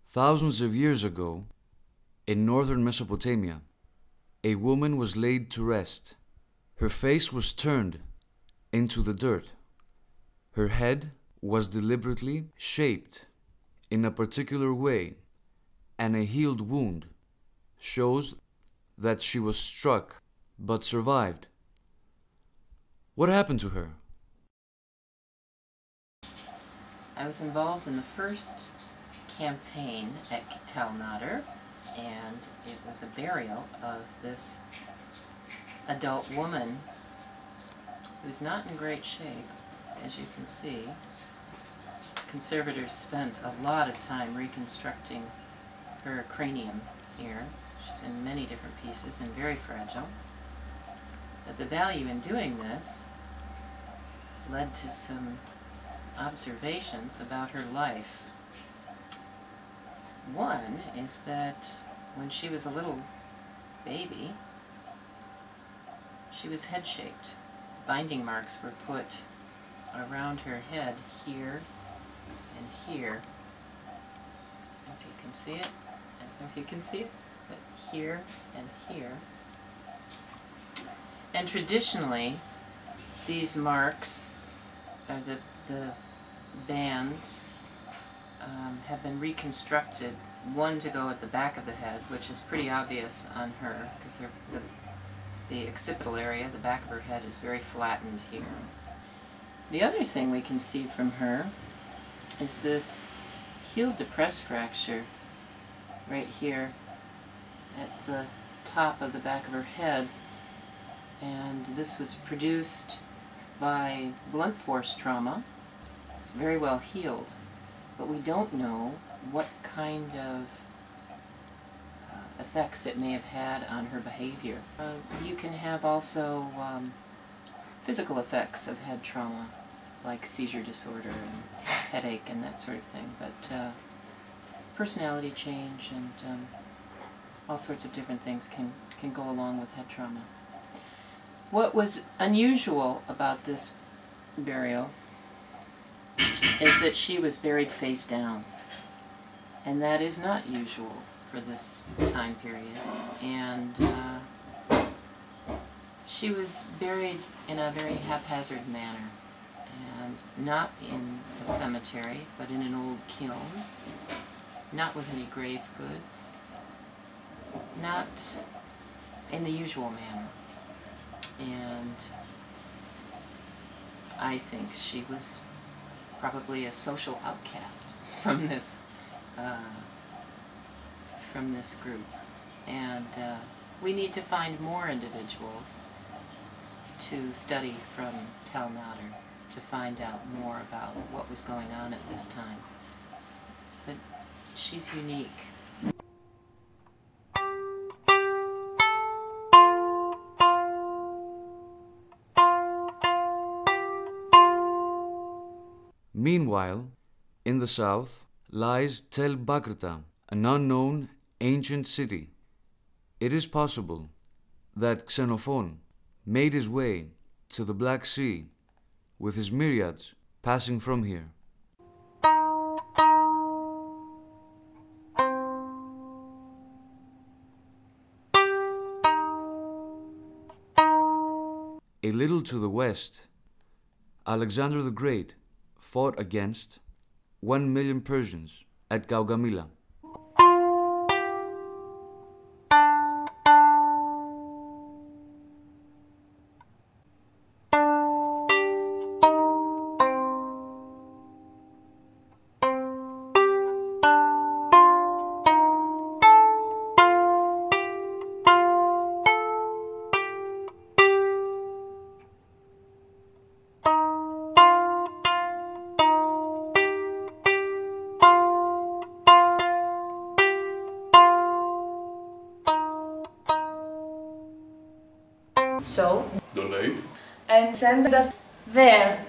Thousands of years ago, in northern Mesopotamia, a woman was laid to rest. Her face was turned into the dirt. Her head was deliberately shaped in a particular way, and a healed wound shows that she was struck but survived. What happened to her? I was involved in the first campaign at Tell Nader, and it was a burial of this adult woman who's not in great shape, as you can see. Conservators spent a lot of time reconstructing her cranium here. She's in many different pieces and very fragile. But the value in doing this led to some observations about her life. One is that when she was a little baby, she was head-shaped. Binding marks were put around her head here and here. If you can see it, I don't know if you can see it, but here and here. And traditionally, these marks, or the bands, have been reconstructed, one to go at the back of the head, which is pretty obvious on her, because the occipital area, the back of her head, is very flattened here. The other thing we can see from her is this heel depressed fracture right here at the top of the back of her head, and this was produced by blunt force trauma. It's very well healed, but we don't know what kind of effects it may have had on her behavior. You can have also physical effects of head trauma, like seizure disorder and headache and that sort of thing, but personality change and all sorts of different things can go along with head trauma. What was unusual about this burial is that she was buried face down, and that is not usual for this time period. And she was buried in a very haphazard manner, and not in a cemetery, but in an old kiln, not with any grave goods, not in the usual manner. And I think she was probably a social outcast from this group. And we need to find more individuals to study from Tell Nader to find out more about what was going on at this time. But she's unique. Meanwhile, in the south lies Tell Baqrta, an unknown ancient city. It is possible that Xenophon made his way to the Black Sea with his myriads passing from here. A little to the west, Alexander the Great fought against 1 million Persians at Gaugamela. So, donate and send us there.